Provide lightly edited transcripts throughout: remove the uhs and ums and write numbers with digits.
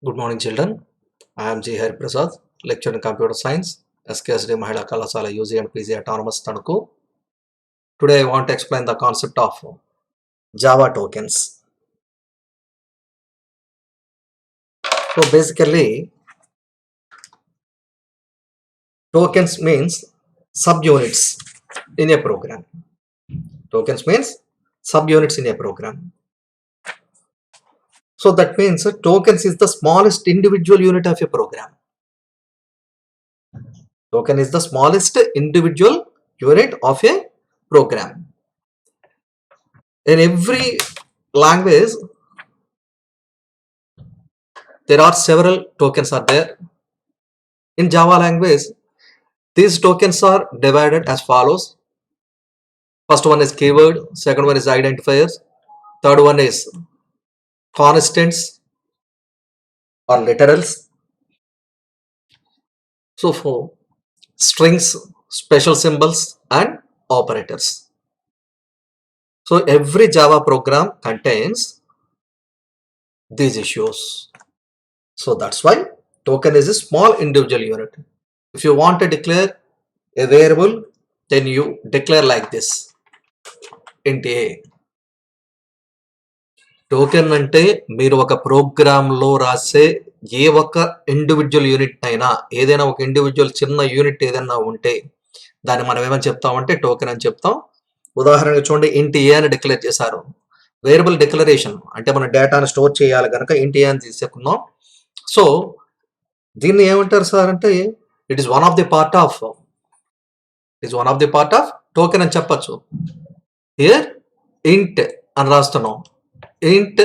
Good morning, children. I am G. Hari Prasad, lecturer in computer science, SKSD Mahila Kalasala UG and PG Autonomous Tanuku. Today, I want to explain the concept of Java tokens. So, basically, tokens means subunits in a program. Tokens means subunits in a program. So, that means tokens is the smallest individual unit of a program. Token is the smallest individual unit of a program. In every language, there are several tokens are there. In Java language, these tokens are divided as follows. First one is keyword, second one is identifiers, third one is constants or literals. So for strings, special symbols and operators. So every Java program contains these issues. So that's why token is a small individual unit. If you want to declare a variable, then you declare like this, int a. Token అంటే మీరు ఒక ప్రోగ్రాంలో రాసే ఏ ఒక్క individual unit అయినా, ఏదైనా ఒక individual చిన్న యూనిట్ ఏదైనా ఉంటే దాన్ని మనం ఏమని చెప్తామంటే టోకెన్ అని చెప్తాం. ఉదాహరణకు చూడండి, ఇంట్ ఏ అని డిక్లేర్ చేశారు. వేరియబుల్ డిక్లరేషన్ అంటే మన డేటాను స్టోర్ చేయాలి కనుక ఇంట్ ఏ అని తీసుకున్నాం. సో దీన్ని ఏమంటారు సార్ అంటే it is one of the part of token అని చెప్పచ్చు. హియర్ ఇంట్ అని రాస్తున్నాం. Int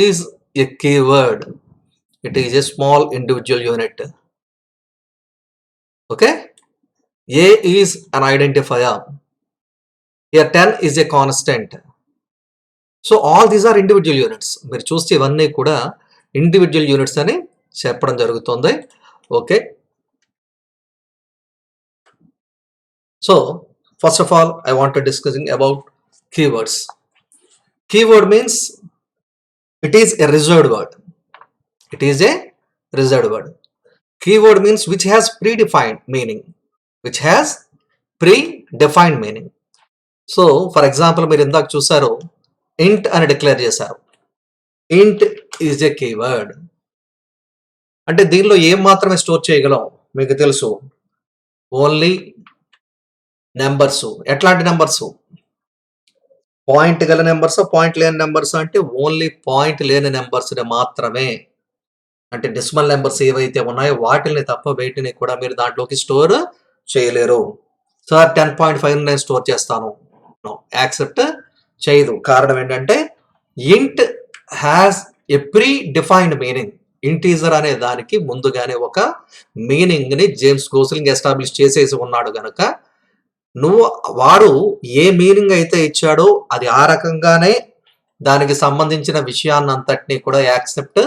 is a keyword. It is a small individual unit. Okay. A is an identifier. Here 10 is a constant. So all these are individual units. మీరు చూస్తే ఇవన్నీ కూడా individual units అని చెప్పడం జరుగుతుంది. Okay. So first of all, I want to discussing about keywords. Keyword means it is a reserved word. It is a reserved word. Keyword means which has predefined meaning. Which has predefined meaning. So, for example, మీరు ఇందాక చూసారు int అని declare చేశారు. int is a keyword. అంటే దీనిలో ఏం మాత్రమే store చేయగలం మీకు తెలుసు, ఓన్లీ నెంబర్స్. ఎట్లాంటి నెంబర్స్? పాయింట్ గల నెంబర్స్, పాయింట్ లేని నెంబర్స్ అంటే ఓన్లీ పాయింట్ లేని నెంబర్స్ మాత్రమే. అంటే డెసిమల్ నెంబర్స్ ఏవైతే ఉన్నాయో వాటిని తప్ప వేటిని కూడా మీరు దాంట్లోకి స్టోర్ చేయలేరు. సార్ 10.5 నేను స్టోర్ చేస్తాను, యాక్సెప్ట్ చేయదు. కారణం ఏంటంటే ఇంట్ has a pre defined meaning. Integer అనే దానికి ముందుగానే ఒక మీనింగ్ ని జేమ్స్ గోస్లింగ్ ఎస్టాబ్లిష్ చేసేసి ఉన్నాడు గనక వాడు ఏ మీనింగ్ అయితే ఇచ్చాడో అది ఆ రకంగానే దానికి సంబంధించిన విషయాన్ని అంతటినీ కూడా యాక్సెప్ట్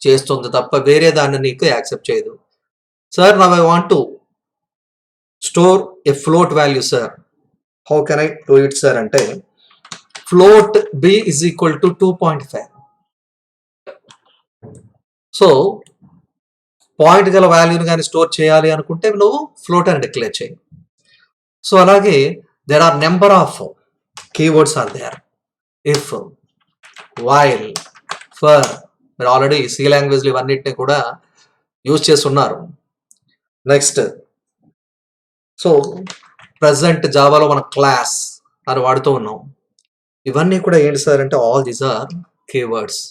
చేస్తుంది తప్ప వేరే దాన్ని నీకు యాక్సెప్ట్ చేయదు. Sir now I want to store a float value sir. How can I do it sir అంటే float b is equal to 2.5. So point గల వాల్యూని కానీ స్టోర్ చేయాలి అనుకుంటే నువ్వు ఫ్లోట్ అని డిక్లేర్ చేయి. సో అలాగే there are number of keywords are there. If, while, for, మీరు ఆల్రెడీ సి లాంగ్వేజ్లు ఇవన్నిటిని కూడా యూజ్ చేస్తున్నారు. నెక్స్ట్, సో ప్రజెంట్ జావాలో మనం క్లాస్ అని వాడుతూ ఉన్నాం. ఇవన్నీ కూడా ఏంటి సార్ అంటే all these are keywords.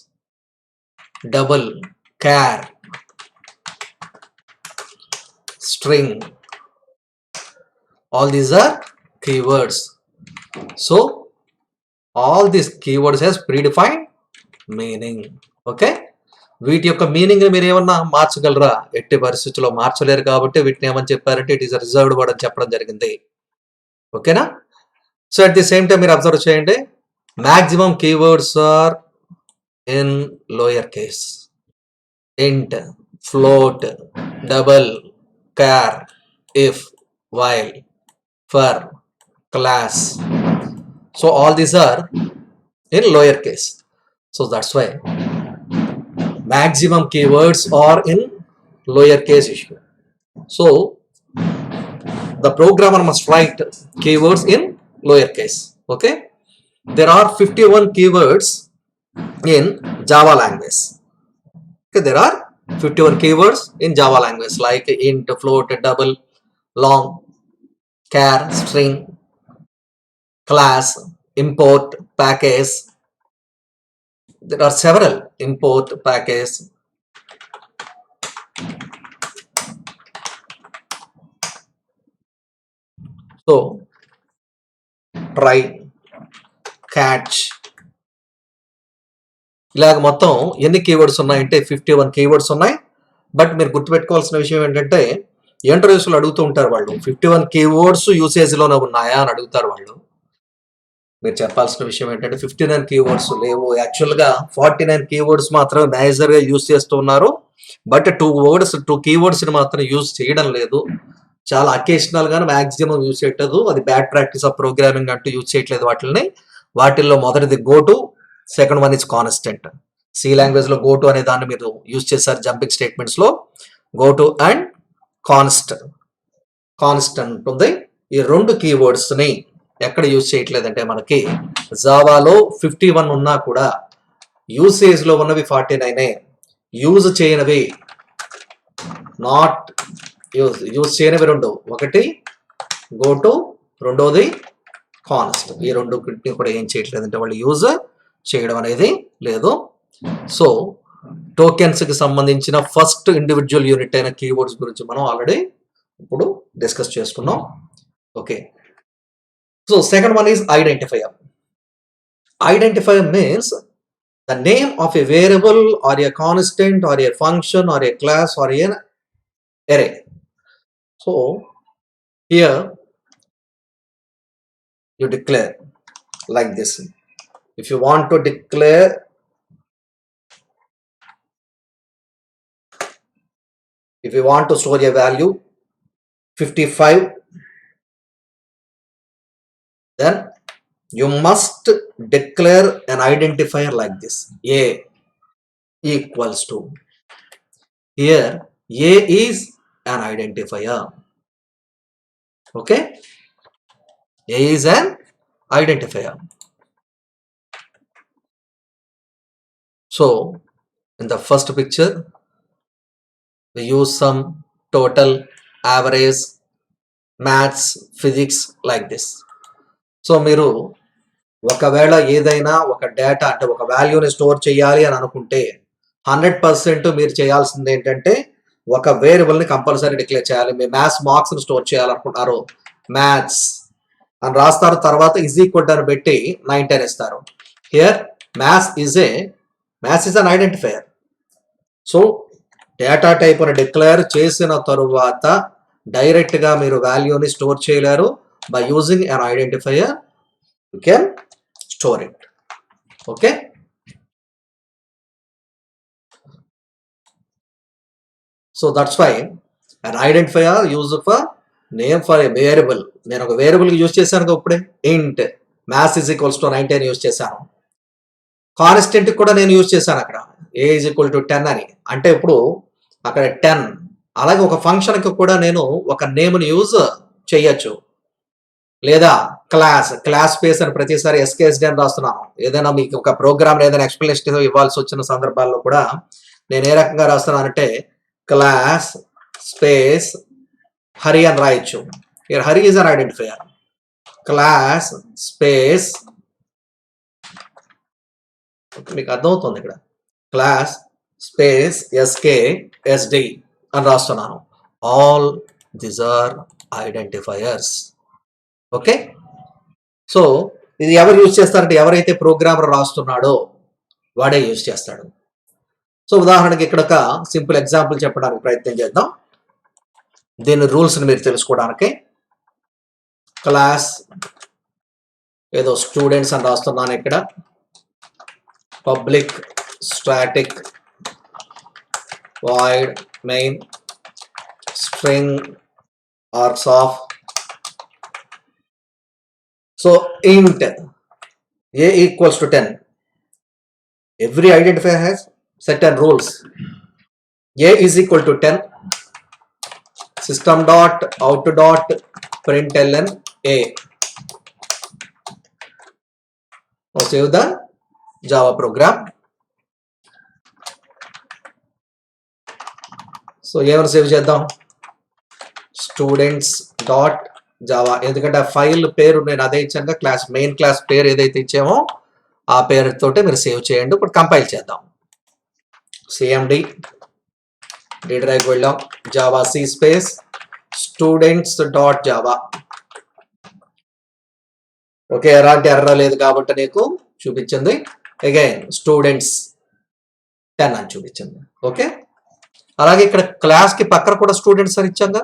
Double, char, string, all these are keywords. So all these keywords has predefined meaning. Okay, వీటి యొక్క మీనింగ్ మీరు ఏమన్నా మార్చగలరా? ఎట్టి పరిస్థితుల్లో మార్చలేరు కాబట్టి వీటిని ఏమని చెప్పారంటే ఇట్ ఈస్ రిజర్వ్డ్ వర్డ్ అని చెప్పడం జరిగింది. ఓకేనా? So at the same time మీరు అబ్జర్వ్ చేయండి, maximum keywords are in lower case. Int, float, double, char, if, while, for, class. So all these are in lower case. So that's why maximum keywords are in lowercase issue. So the programmer must write keywords in lowercase. Okay, there are 51 keywords in Java language. Okay, there are 51 keywords in Java language like int, float, double, long, char, string, class, import, package. There are several import, package. So try, catch, ఇలాగ మొత్తం ఎన్ని keywords ఉన్నాయంటే 51 keywords ఉన్నాయి. But మీరు గుర్తుపెట్టుకోవాల్సిన విషయం ఏంటంటే ఇంటర్వ్యూస్లో అడుగుతూ ఉంటారు వాళ్ళు 51 కీవర్డ్స్ యూసేజ్లోనే ఉన్నాయా అని అడుగుతారు వాళ్ళు. మీరు చెప్పాల్సిన విషయం ఏంటంటే 59 కీవర్డ్స్ లేవు, యాక్చువల్గా 49 కీవర్డ్స్ మాత్రమే మేజర్గా యూజ్ చేస్తూ ఉన్నారు. బట్ 2 కీవర్డ్స్ని మాత్రం యూజ్ చేయడం లేదు. చాలా అకేషనల్గానే మ్యాక్సిమం యూజ్ చేయట్లేదు. అది బ్యాడ్ ప్రాక్టీస్ ఆఫ్ ప్రోగ్రామింగ్ అంటూ యూజ్ చేయట్లేదు వాటిని. వాటిల్లో మొదటిది go to, second one is constant. C language లో గో టు అనే దాన్ని మీరు యూజ్ చేశారు జంపింగ్ స్టేట్మెంట్స్ లో. గో టు అండ్ కాన్స్టెంట్ ఉంది. ఈ రెండు కీవర్డ్స్ ని ఎక్కడ యూజ్ చేయట్లేదంటే మనకి జావాలో 51 ఉన్నా కూడా యూసేజ్ లో ఉన్నవి 49. యూజ్ చేయనివి నాట్ యూజ్ చేయనివి రెండు, ఒకటి గో టు, రెండోది కాన్స్ట్. ఈ రెండు కూడా ఏం చేయట్లేదంటే వాళ్ళు యూజ్ చేయడం అనేది లేదు. సో టోకెన్స్ కి సంబంధించిన ఫస్ట్ ఇండివిజువల్ యూనిట్ అయిన కీవర్డ్స్ గురించి మనం ఆల్రెడీ ఇప్పుడు డిస్కస్ చేసుకున్నాం. Okay, so second one is identifier. Identifier means the name of a variable or a constant or a function or a class or an array. So here you declare like this. If you want to declare if you want to store a value 55, then you must declare an identifier like this. A equals to, here A is an identifier. Okay, A is an identifier. So in the first picture we use some total, average, maths, physics like this. So మీరు ఒకవేళ ఏదైనా ఒక data అంటే ఒక వాల్యూని store చేయాలి అని అనుకుంటే 100% మీరు చేయాల్సింది ఏంటంటే ఒక వేరియబుల్ని కంపల్సరీ డిక్లేర్ చేయాలి. మీ మ్యాథ్స్ మార్క్స్ని స్టోర్ చేయాలనుకుంటున్నారు, మ్యాథ్స్ అని రాస్తారు, తర్వాత ఈజ్ ఈక్వల్ టు అని పెట్టి 910 ఇస్తారు. Here maths is an identifier. So data type అని డిక్లేర్ చేసిన తరువాత డైరెక్ట్గా మీరు వాల్యూని స్టోర్ చేయలేరు. By using an identifier you can store it. Okay, so that's why an identifier used for name for a variable. నేను ఒక వేరియబుల్ యూజ్ చేశాను ఇప్పుడే, int mass is equals to 910 use చేశాను. కాన్స్టెంట్ కూడా నేను యూజ్ చేశాను అక్కడ a is equal to 10 అని, అంటే ఇప్పుడు అక్కడ 10. అలాగే ఒక ఫంక్షన్కి కూడా నేను ఒక నేమ్ని యూజ్ చేయొచ్చు. లేదా క్లాస్ స్పేస్ అని ప్రతిసారి ఎస్కేఎస్డి అని రాస్తున్నాను. ఏదైనా మీకు ఒక ప్రోగ్రామ్ ఏదైనా ఎక్స్ప్లెనేషన్ ఇవ్వాల్సి వచ్చిన సందర్భాల్లో కూడా నేను ఏ రకంగా రాస్తున్నానంటే క్లాస్ స్పేస్ హరి అని రాయొచ్చు. ఇక్కడ Hari is an identifier. Class space, మీకు అర్థమవుతుంది ఇక్కడ క్లాస్ స్పేస్ ఎస్కేఎస్డి అని రాస్తున్నాను. All these are identifiers. Okay, so ఇది ఎవరు యూజ్ చేస్తారంటే ఎవరైతే ప్రోగ్రామర్ రాస్తున్నాడో వాడే యూజ్ చేస్తాడు. సో ఉదాహరణకి ఇక్కడ ఒక సింపుల్ ఎగ్జాంపుల్ చెప్పడానికి ప్రయత్నం చేద్దాం. దీని రూల్స్ని మీరు తెలుసుకోవడానికి క్లాస్ ఏదో స్టూడెంట్స్ అని రాస్తున్నాను. ఇక్కడ public static void main string args of. So int a equals to 10. Every identifier has certain rules. A is equal to 10, system dot out dot println A. Now save the Java program. So ఏమైనా save చేద్దాం, students dot Java, ఎందుకంటే ఆ file పేరు నేను అదే ఇచ్చాను, class main class పేరు ఏదైతే ఇచ్చామో ఆ పేరుతోటే మీరు సేవ్ చేయండి. ఇప్పుడు కంపైల్ చేద్దాం. సిఎండి డి డ్రైవ్కి వెళ్ళాం, javac space students dot java. Okay, ఎలాంటి ఎర్ర లేదు కాబట్టి నీకు చూపించింది. అగైన్ స్టూడెంట్స్ 10 అని చూపించింది. ఓకే, అలాగే ఇక్కడ క్లాస్ కి పక్కన కూడా స్టూడెంట్స్ అని ఇచ్చాంగా,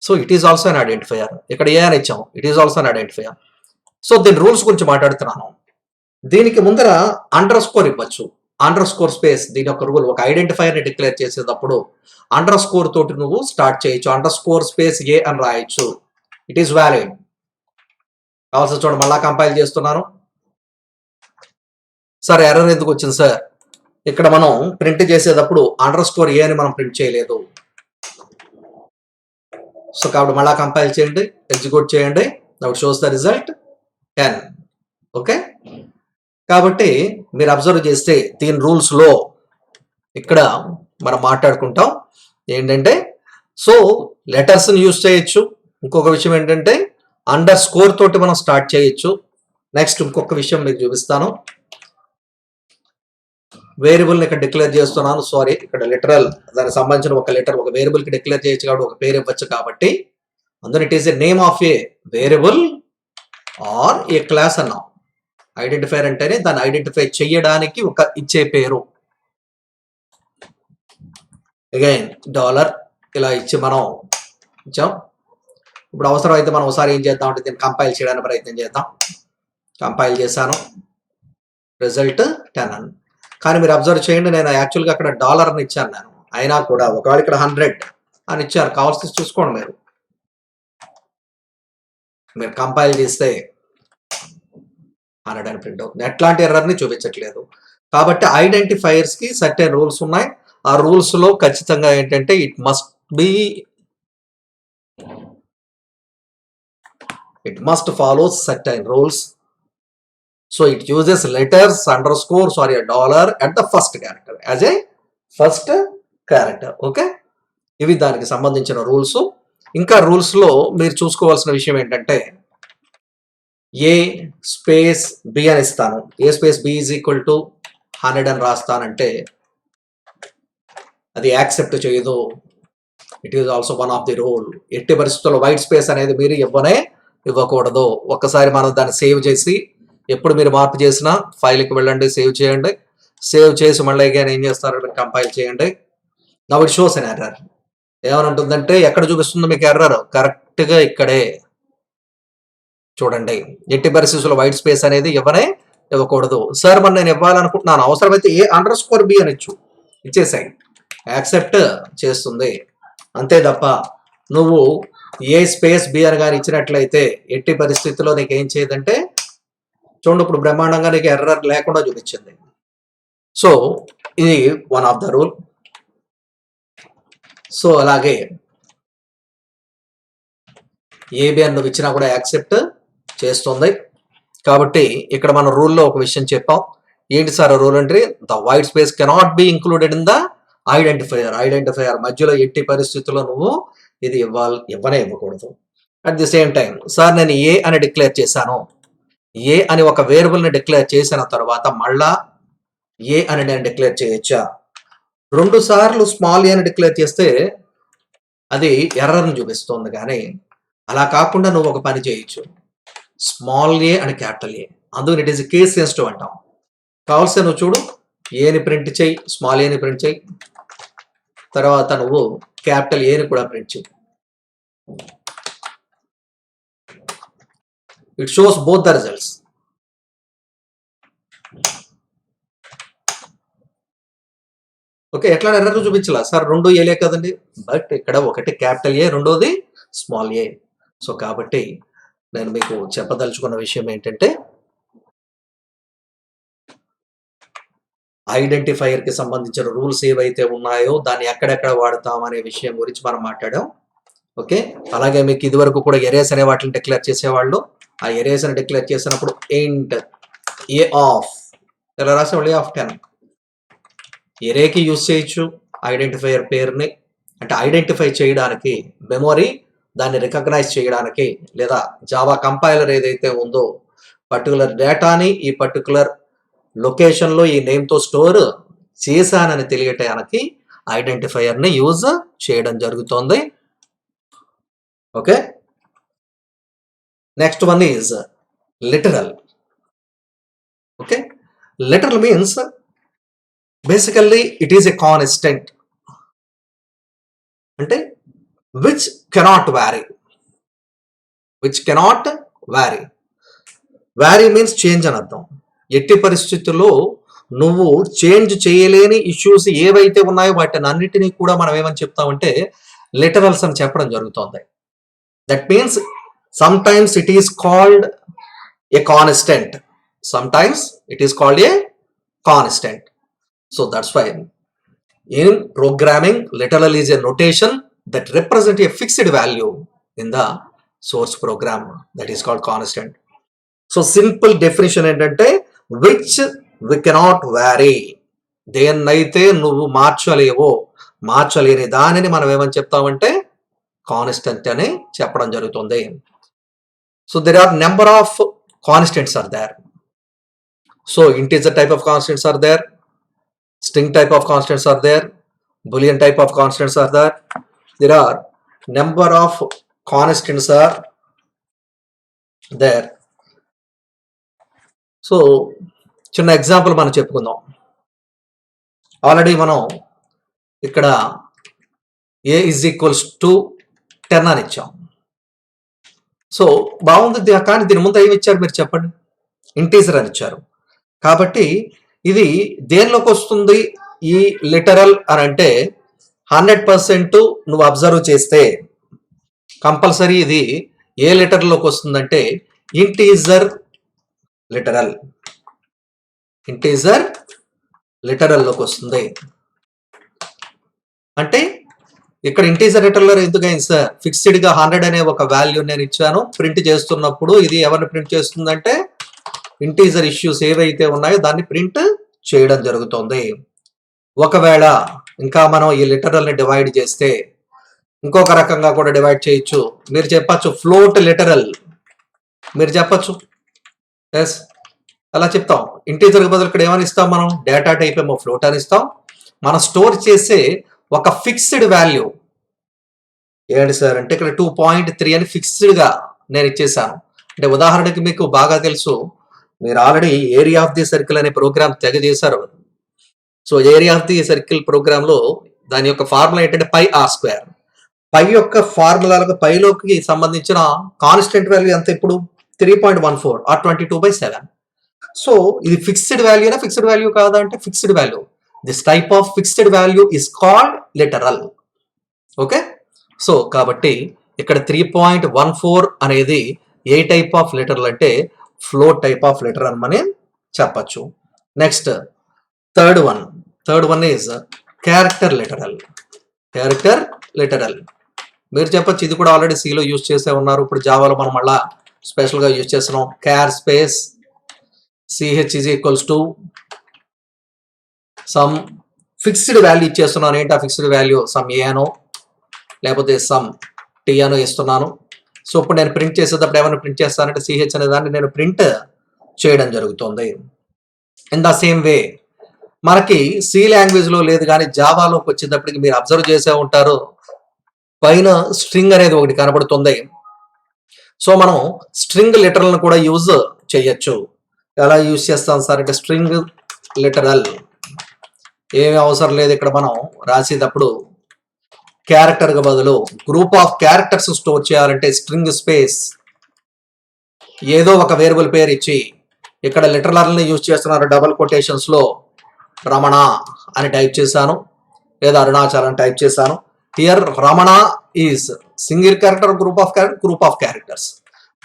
so it is also an identifier. ఇక్కడ ఏ అని ఇచ్చాము, it is also an identifier. So దీని రూల్స్ గురించి మాట్లాడుతున్నాను. దీనికి ముందర అండర్ స్కోర్ ఇవ్వచ్చు, అండర్ స్కోర్ స్పేస్. దీని యొక్క రూల్, ఒక ఐడెంటిఫైయర్ ని డిక్లేర్ చేసేటప్పుడు అండర్ స్కోర్ తోటి నువ్వు స్టార్ట్ చేయొచ్చు. అండర్ స్కోర్ స్పేస్ ఏ అని రాయొచ్చు, ఇట్ ఈస్ వ్యాలిడ్. కావాల్సిన చూడండి, మళ్ళా కంపైల్ చేస్తున్నాను. సార్ ఎర్రర్ ఎందుకు వచ్చింది సార్? ఇక్కడ మనం ప్రింట్ చేసేటప్పుడు అండర్ స్కోర్ ఏ అని మనం ప్రింట్ చేయలేదు. సో కాబట్టి మళ్ళా కంపైల్ చేయండి, ఎగ్జిక్యూట్ చేయండి. Now shows the result 10. Okay, కాబట్టి మీరు అబ్జర్వ్ చేస్తే దీని రూల్స్ లో ఇక్కడ మనం మాట్లాడుకుంటాం ఏంటంటే, సో లెటర్స్ ని యూజ్ చేయొచ్చు. ఇంకొక విషయం ఏంటంటే అండర్ స్కోర్ తోటి మనం స్టార్ట్ చేయొచ్చు. నెక్స్ట్ ఇంకొక విషయం మీకు చూపిస్తాను. వేరియబుల్ ని ఇక్కడ డిక్లేర్ చేస్తున్నాను. సారీ, ఇక్కడ లిటరల్ దానికి సంబంధించిన ఒక లెటర్ ఒక వేరియబుల్ కి డిక్లేర్ చేయొచ్చు కాబట్టి ఒక పేరు ఇవ్వచ్చు. కాబట్టి అందులో it is a name of a variable or a class అన్నాం. ఐడెంటిఫైర్ అంటేనే దాన్ని ఐడెంటిఫై చేయడానికి ఒక ఇచ్చే పేరు. అగైన్ డాలర్ ఇలా ఇచ్చి మనం ఇచ్చాం. ఇప్పుడు అవసరం అయితే మనం ఒకసారి ఏం చేద్దాం అంటే దీన్ని కంపైల్ చేయడానికి ప్రయత్నం చేద్దాం. కంపైల్ చేశాను, రిజల్ట్ 10. కానీ మీరు అబ్జర్వ్ చేయండి, నేను యాక్చువల్గా అక్కడ డాలర్ అని ఇచ్చాను నేను. అయినా కూడా ఒకవేళ ఇక్కడ 100 అని ఇచ్చారు, కావాల్సి చూసుకోండి. మీరు కంపైల్ చేస్తే 100 అని ప్రింట్ అవుతుంది. ఎట్లాంటి ఎర్రర్ ని చూపించట్లేదు. కాబట్టి ఐడెంటిఫైయర్స్ కి సర్టెన్ రూల్స్ ఉన్నాయి. ఆ రూల్స్ లో ఖచ్చితంగా ఏంటంటే it must follow certain rules. So it uses letters under score sorry dollar at the first character as a first character. Okay, ఇవి దానికి సంబంధించిన రూల్స్. ఇంకా రూల్స్ లో మీరు చూసుకోవాల్సిన విషయం ఏంటంటే ఏ స్పేస్ బి అని ఇస్తాను. A space B is equal to 100 అని రాస్తానంటే అది యాక్సెప్ట్ చేయదు. It is also one of the rule. ఎట్టి పరిస్థితుల్లో వైట్ స్పేస్ అనేది మీరు ఇవ్వకూడదు. ఒక్కసారి మనం దాన్ని సేవ్ చేసి ఎప్పుడు మీరు మార్పు చేసినా ఫైల్కి వెళ్ళండి, సేవ్ చేయండి. సేవ్ చేసి మళ్ళీ ఏం చేస్తారు, మీరు కంపైల్ చేయండి. Now it shows an error. ఏమని ఉంటుందంటే ఎక్కడ చూపిస్తుందో మీకు ఎర్రర్, కరెక్ట్ గా ఇక్కడే చూడండి. ఎట్టి పరిస్థితుల్లో వైట్ స్పేస్ అనేది ఇవ్వకూడదు. సార్ మరి నేను ఇవ్వాలనుకుంటున్నాను, అవసరమైతే ఏ అండర్ స్కోర్ బి అని ఇచ్చేసాయి, యాక్సెప్ట్ చేస్తుంది. అంతే తప్ప నువ్వు ఏ స్పేస్ బి అని కానీ ఇచ్చినట్లయితే ఎట్టి పరిస్థితుల్లో నీకు ఏం చేయదంటే చూడండి, ఇప్పుడు బ్రహ్మాండంగా నీకు ఎర్రర్ లేకుండా చూపించింది. సో ఇది one of the rule. So అలాగే ఏబి అని నువ్వు ఇచ్చినా కూడా యాక్సెప్ట్ చేస్తుంది. కాబట్టి ఇక్కడ మన రూల్లో ఒక విషయం చెప్పాం. ఏంటి సార్ రూల్ అంటే the white space cannot be included in the identifier మధ్యలో ఎట్టి పరిస్థితుల్లో నువ్వు ఇది ఇవ్వకూడదు. At the same time sir నేను ఏ అని డిక్లేర్ చేశాను, ఏ అని ఒక వేరియబుల్ ని డిక్లేర్ చేసిన తర్వాత మళ్ళా ఏ అని నేను డిక్లేర్ చేయొచ్చా? 2 సార్లు స్మాల్ ఏ అని డిక్లేర్ చేస్తే అది ఎర్రర్ని చూపిస్తుంది. కానీ అలా కాకుండా నువ్వు ఒక పని చేయొచ్చు, స్మాల్ ఏ అని క్యాపిటల్ ఏ. అందుకని ఇట్ ఈస్ కేస్ సెన్సిటివ్ అంటాం. కావాల్సి నువ్వు చూడు, ఏని ప్రింట్ చేయి, స్మాల్ ఏని ప్రింట్ చేయి, తర్వాత నువ్వు క్యాపిటల్ ఏని కూడా ప్రింట్ చేయి. It shows both the results. Okay, ఎట్లా ఎర్రర్ చూపించాల సార్, 2 ఏలే కదండి, బట్ ఇక్కడ ఒకటి క్యాపిటల్ ఏ, రెండోది స్మాల్ ఏ. సో కాబట్టి నేను మీకు చెప్పదలుచుకున్న విషయం ఏంటంటే ఐడెంటిఫైయర్ కి సంబంధించిన రూల్స్ ఏవైతే ఉన్నాయో దాన్ని ఎక్కడెక్కడ వాడతాం అనే విషయం గురించి మనం మాట్లాడాం. ఓకే, అలాగే మీకు ఇదివరకు కూడా ఎరేస్ అనే వాటిని డిక్లేర్ చేసేవాళ్ళు. ఆ ఎరేస్ అని డిక్లేర్ చేసినప్పుడు ఇంట్ ఏ ఆఫ్ ఎలా రాసేవాళ్ళు, ఏ ఆఫ్ 10 ఎరేకి యూజ్ చేయొచ్చు ఐడెంటిఫైయర్ పేరుని, అంటే ఐడెంటిఫై చేయడానికి, మెమొరీ దాన్ని రికగ్నైజ్ చేయడానికి, లేదా జావా కంపైలర్ ఏదైతే ఉందో పర్టికులర్ డేటాని ఈ పర్టికులర్ లొకేషన్లో ఈ నేమ్తో స్టోర్ చేశానని తెలియటానికి ఐడెంటిఫైయర్ని యూజ్ చేయడం జరుగుతుంది. Okay, next one is literal. Okay, literal means basically it is a constant, అంటే which cannot vary. Which cannot vary, vary means change అని అర్థం. ఎట్టి పరిస్థితుల్లో నువ్వు చేంజ్ చేయలేని ఇష్యూస్ ఏవైతే ఉన్నాయో వాటిని అన్నిటినీ కూడా మనం ఏమని చెప్తామంటే లిటరల్స్ అని చెప్పడం జరుగుతుంది. That means sometimes it is called a constant, sometimes it is called a constant. So that's why in programming literal is a notation that represent a fixed value in the source program, that is called constant. So simple definition ఏంటంటే which we cannot vary, దేన్నైతే నువ్వు మార్చలేవో, మార్చలేని దానిని మనం ఏమని చెప్తామంటే constant అని చెప్పడం జరుగుతుంది. So there are number of constants are there. So integer type of constants are there, string type of constants are there, boolean type of constants are there. There are number of constants are there. So చిన్న example మనం చెప్పుకుందాం. Already మనం ఇక్కడ a is equals to 10 అని ఇచ్చాం. So బాగుంది, కానీ దీని ముందు ఏమి ఇచ్చారు మీరు చెప్పండి, ఇంటీజర్ అని ఇచ్చారు. కాబట్టి ఇది దేనిలోకి వస్తుంది ఈ లిటరల్ అని అంటే 100% నువ్వు అబ్జర్వ్ చేస్తే కంపల్సరీ ఇది ఏ లిటరల్లోకి వస్తుందంటే ఇంటీజర్ లిటరల్, ఇంటీజర్ లిటరల్లోకి వస్తుంది. అంటే ఇక్కడ ఇంటీజర్ లిటరల్ ఎందుకు అయింది సార్, ఫిక్స్డ్ గా 100 అనే ఒక వాల్యూ నేను ఇచ్చాను, ప్రింట్ చేస్తున్నప్పుడు ఇది ఎవరిని ప్రింట్ చేస్తుందంటే ఇంటీజర్ ఇష్యూస్ ఏవైతే ఉన్నాయో దాన్ని ప్రింట్ చేయడం జరుగుతుంది. ఒకవేళ ఇంకా మనం ఈ లిటరల్ ని డివైడ్ చేస్తే ఇంకొక రకంగా కూడా డివైడ్ చేయొచ్చు. మీరు చెప్పచ్చు ఫ్లోట్ లిటరల్, మీరు చెప్పచ్చు. ఎస్, అలా చెప్తాం. ఇంటీజర్ బదులు ఇక్కడ ఏమని ఇస్తాం మనం, డేటా టైప్ ఏమో ఫ్లోట్ అని ఇస్తాం. మనం స్టోర్ చేసే ఒక ఫిక్స్డ్ వాల్యూ ఏంటి సార్ అంటే ఇక్కడ 2.3 అని ఫిక్స్డ్ గా నేను ఇచ్చేసాను. అంటే ఉదాహరణకి మీకు బాగా తెలుసు, మీరు already area of the circle అనే ప్రోగ్రామ్ తెగ చేశారు. So area of the circle program లో దాని యొక్క ఫార్ములా ఏంటంటే పై ఆర్ స్క్వేర్. పై యొక్క ఫార్ములాలకు పైలోకి సంబంధించిన కాన్స్టెంట్ వాల్యూ ఎంత ఇప్పుడు 3.14 ఆర్ 22/7. సో ఇది ఫిక్స్డ్ వాల్యూనా ఫిక్స్డ్ వాల్యూ కాదా అంటే fixed value. This type of fixed value is called literal. Okay, so కాబట్టి ఇక్కడ 3.14 అనేది ఏ టైప్ ఆఫ్ లిటరల్ అంటే ఫ్లోట్ టైప్ ఆఫ్ లిటర్ అని మనం చెప్పచ్చు. Next third one is character literal. Character literal మీరు చెప్పచ్చు, ఇది కూడా ఆల్రెడీ సిలో యూజ్ చేసే ఉన్నారు, ఇప్పుడు జావాలో మనం మళ్ళా స్పెషల్గా యూజ్ చేస్తున్నాం. Char space CH is equals to some fixed value ఇచ్చేస్తున్నాను. ఏంటి ఆ ఫిక్స్డ్ వాల్యూ, సమ్ ఏ అనో లేకపోతే సమ్ టీ అనో ఇస్తున్నాను. సో ఇప్పుడు నేను ప్రింట్ చేసేటప్పుడు ఏమైనా ప్రింట్ చేస్తానంటే సిహెచ్ అనే దాన్ని నేను ప్రింట్ చేయడం జరుగుతుంది. ఇన్ ద సేమ్ వే మనకి సి లాంగ్వేజ్లో లేదు కానీ జావాలోకి వచ్చేటప్పటికి మీరు అబ్జర్వ్ చేసే ఉంటారు, పైన స్ట్రింగ్ అనేది ఒకటి కనబడుతుంది. సో మనం స్ట్రింగ్ లిటరల్ని కూడా యూజ్ చేయొచ్చు. ఎలా యూజ్ చేస్తాం సార్ అంటే స్ట్రింగ్ లిటరల్ ఏమీ అవసరం లేదు. ఇక్కడ మనం రాసేటప్పుడు క్యారెక్టర్ గా బదులు గ్రూప్ ఆఫ్ క్యారెక్టర్స్ స్టోర్ చేయాలంటే స్ట్రింగ్ స్పేస్ ఏదో ఒక వేరియబుల్ పేరు ఇచ్చి, ఇక్కడ లిటరల్ని యూజ్ చేస్తున్నారు డబుల్ కొటేషన్స్ లో రమణ అని టైప్ చేశాను, లేదా అరుణాచల్ అని టైప్ చేశాను. Here Ramana is single character, group of characters.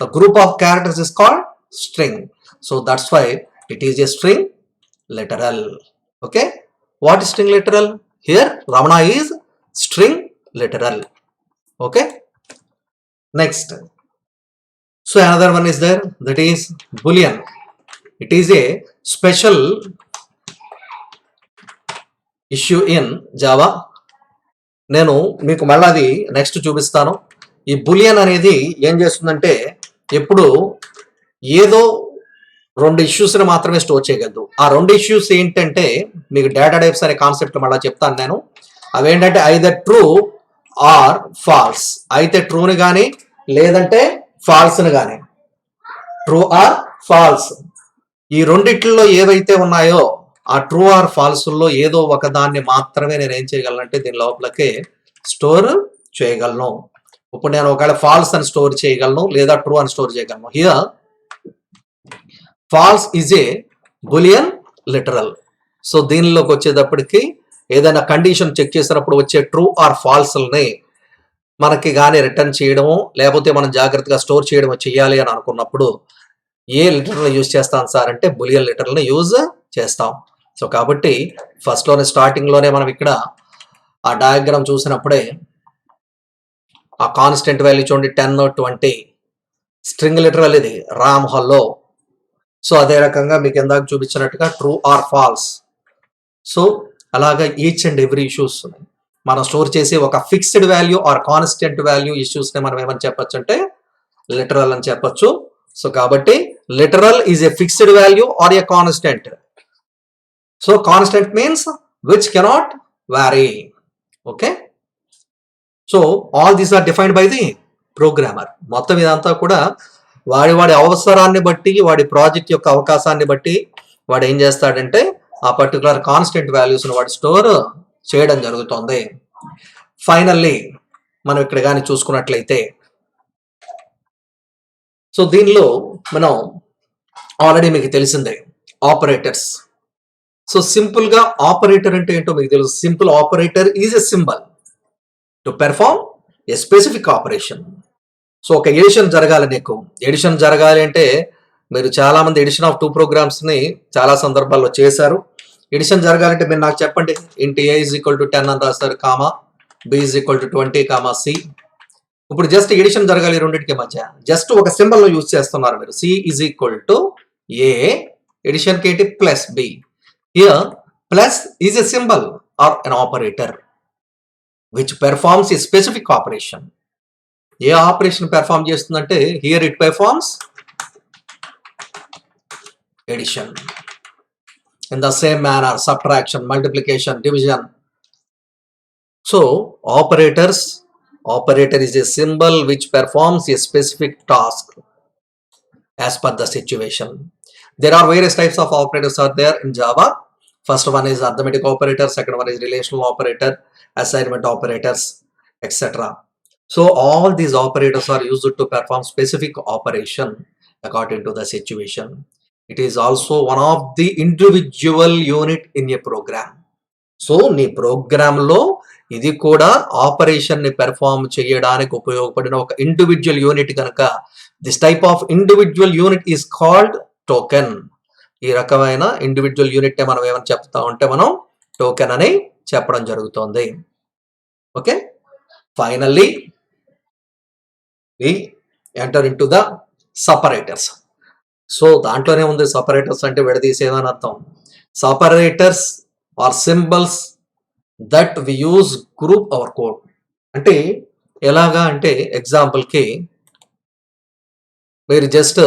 The group of characters is called string. So that's why it is a string literal. Okay, what is string literal? Here Ramana is string literal. Okay, next, so another one is there, that is boolean. It is a special issue in Java. నేను మీకు మళ్ళీ అది next చూపిస్తాను. ఈ bullion అనేది ఏం చేస్తుందంటే ఎప్పుడు ఏదో రెండు ఇష్యూస్ని మాత్రమే స్టోర్ చేయగలదు. ఆ రెండు ఇష్యూస్ ఏంటంటే మీకు డేటా టైప్స్ అనే కాన్సెప్ట్ మళ్ళీ చెప్తాను నేను. అవేంటంటే ఐదర్ ట్రూ ఆర్ ఫాల్స్, అయితే ట్రూని కానీ లేదంటే ఫాల్స్ని కానీ, ట్రూ ఆర్ ఫాల్స్. ఈ రెండిట్లో ఏవైతే ఉన్నాయో ఆ ట్రూ ఆర్ ఫాల్స్లో ఏదో ఒక దాన్ని మాత్రమే నేను ఏం చేయగలను దీని లోపలికి స్టోర్ చేయగలను. ఇప్పుడు నేను ఒకవేళ ఫాల్స్ అని స్టోర్ చేయగలను లేదా ట్రూ అని స్టోర్ చేయగలను. Here false is a boolean literal. So దీనిలోకి వచ్చేటప్పటికి ఏదైనా కండిషన్ చెక్ చేసినప్పుడు వచ్చే ట్రూ ఆర్ ఫాల్స్ని మనకి కానీ రిటర్న్ చేయడము లేకపోతే మనం జాగ్రత్తగా స్టోర్ చేయడము చేయాలి అని అనుకున్నప్పుడు ఏ లిటరల్ని యూజ్ చేస్తాం సార్ అంటే బులియన్ లిటరల్ని యూజ్ చేస్తాం. సో కాబట్టి ఫస్ట్లోనే స్టార్టింగ్లోనే మనం ఇక్కడ ఆ డయాగ్రామ్ చూసినప్పుడే ఆ కాన్స్టెంట్ వాల్యూ చూడండి 10, 20 స్ట్రింగ్ లిటరల్ ఇది రామ్ హల్లో. సో అదే రకంగా మీకు ఇందాక చూపించినట్టుగా ట్రూ ఆర్ ఫాల్స్. సో అలాగా ఈచ్ అండ్ ఎవ్రీ ఇష్యూస్ మనం స్టోర్ చేసి ఒక fixed value or constant value ఇష్యూస్ని మనం ఏమని చెప్పొచ్చు అంటే లిటరల్ అని చెప్పొచ్చు. సో కాబట్టి literal is a fixed value or a constant. So constant means which cannot vary. Okay, so all these are defined by the programmer. మొత్తం ఇదంతా కూడా వాడి అవసరాన్ని బట్టి వాడి ప్రాజెక్ట్ యొక్క అవకాశాన్ని బట్టి వాడు ఏం చేస్తాడంటే ఆ పర్టికులర్ కాన్స్టెంట్ వాల్యూస్ని వాడు స్టోర్ చేయడం జరుగుతుంది. ఫైనల్లీ మనం ఇక్కడ కానీ చూసుకున్నట్లయితే సో దీనిలో మనం ఆల్రెడీ మీకు తెలిసిందే ఆపరేటర్స్. సో సింపుల్గా ఆపరేటర్ అంటే ఏంటో మీకు తెలుసు. Simple operator is a symbol to perform A specific operation. So ఒక ఎడిషన్ జరగాలి, నీకు ఎడిషన్ జరగాలి అంటే మీరు చాలామంది ఎడిషన్ ఆఫ్ 2 ప్రోగ్రామ్స్ని చాలా సందర్భాల్లో చేశారు. ఎడిషన్ జరగాలంటే మీరు నాకు చెప్పండి, ఇంటి ఏ ఈజ్ ఈక్వల్ టు 10 అని రాస్తారు, comma B is equal to 20 comma C. ఇప్పుడు జస్ట్ ఎడిషన్ జరగాలి రెండింటికి మధ్య, జస్ట్ ఒక సింబల్లో యూజ్ చేస్తున్నారు మీరు. C is equal to A, ఎడిషన్కి ఏంటి plus B. Here plus is a symbol or an operator which performs a specific operation. ఏ ఆపరేషన్ పెర్ఫార్మ్ చేస్తుందంటే here it performs addition. In the same manner subtraction, multiplication, division. So operator is a symbol which performs a specific task as per the situation. There are various types of operators are there in Java. First one is arithmetic operator, second one is relational operator, assignment operators, etc. So all these operators are used to perform specific operation according to the situation. It is also one of the individual unit in a program. So నీ ప్రోగ్రాంలో ఇది కూడా operation ని perform చేయడానికి ఉపయోగపడిన ఒక individual unit కనుక this type of individual unit is called token. ఈ రకమైన ఇండివిజువల్ యూనిట్ మనం ఏమని చెప్తా ఉంటే మనం టోకెన్ అని చెప్పడం జరుగుతుంది. Okay, finally we enter into the separators. So దాంట్లోనే ఉంది సపరేటర్స్ అంటే విడదీసేదని అర్థం. Separators are symbols that we use group our code. అంటే ఎలాగా అంటే ఎగ్జాంపుల్కి మీరు జస్ట్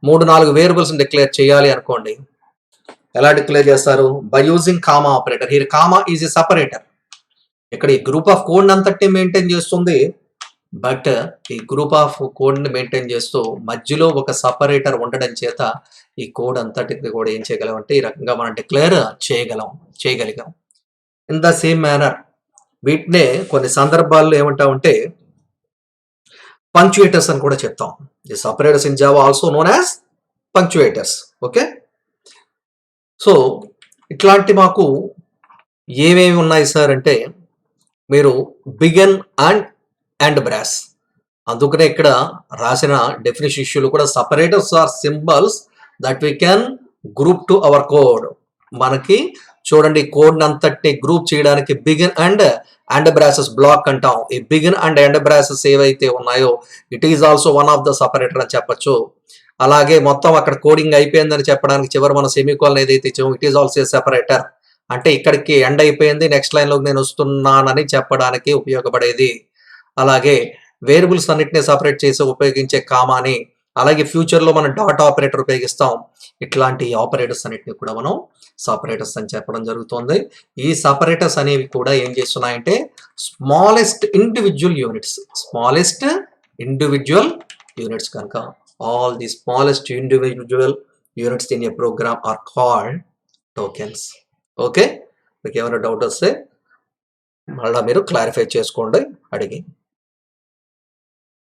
3-4 వేరియబుల్స్ డిక్లేర్ చేయాలి అనుకోండి. ఎలా డిక్లేర్ చేస్తారు? By using comma operator. Here comma is a separator. ఇక్కడ ఈ గ్రూప్ ఆఫ్ కోడ్ అంతటిని మెయింటైన్ చేస్తుంది, బట్ ఈ గ్రూప్ ఆఫ్ కోడ్ని మెయింటైన్ చేస్తూ మధ్యలో ఒక సపరేటర్ ఉండడం చేత ఈ కోడ్ అంతటిని కూడా ఏం చేయగలం అంటే ఈ రకంగా మనం డిక్లేర్ చేయగలిగాం. ఇన్ ద సేమ్ మేనర్ వీటినే కొన్ని సందర్భాల్లో ఏమంటామంటే పంక్చుయేటర్స్ అని కూడా చెప్తాం. The separators in java also known as punctuators. Okay, so ఇట్లాంటి మాకు ఏమేమి ఉన్నాయి సార్ అంటే మీరు బిగిన్ అండ్ బ్రాస్. అందుకనే ఇక్కడ రాసిన డెఫినిషన్ ఇష్యూలు కూడా separators are symbols that we can group to our code. మనకి చూడండి కోడ్ అంతటిని గ్రూప్ చేయడానికి బిగిన్ అండ్ బ్రాసెస్ బ్లాక్ అంటాం. ఈ బిగిన్ అండ్ బ్రాసెస్ ఏవైతే ఉన్నాయో it is also one of the separator అని చెప్పొచ్చు. అలాగే మొత్తం అక్కడ కోడింగ్ అయిపోయిందని చెప్పడానికి చివరి మన సెమీకోలన్ ఏదైతే ఇచ్చామో ఇట్ ఈజ్ ఆల్సో సెపరేటర్. అంటే ఇక్కడికి ఎండ్ అయిపోయింది, నెక్స్ట్ లైన్లోకి నేను వస్తున్నానని చెప్పడానికి ఉపయోగపడేది. అలాగే వేరియబుల్స్ అన్నిటిని సపరేట్ చేసి ఉపయోగించే కామాని, అలాగే ఫ్యూచర్లో మనం డాట్ ఆపరేటర్ ఉపయోగిస్తాం. ఇట్లాంటి ఆపరేటర్స్ అన్నిటిని కూడా మనం సపరేటర్స్ అని చెప్పడం జరుగుతుంది. ఈ సపరేటర్స్ అనేవి కూడా ఏం చేస్తున్నాయంటే స్మాలెస్ట్ ఇండివిజువల్ యూనిట్స్ కనుక all the smallest individual units in a program are called tokens. Okay, మీకు ఏమైనా డౌట్ వస్తే మళ్ళీ మీరు క్లారిఫై చేసుకోండి అడిగి.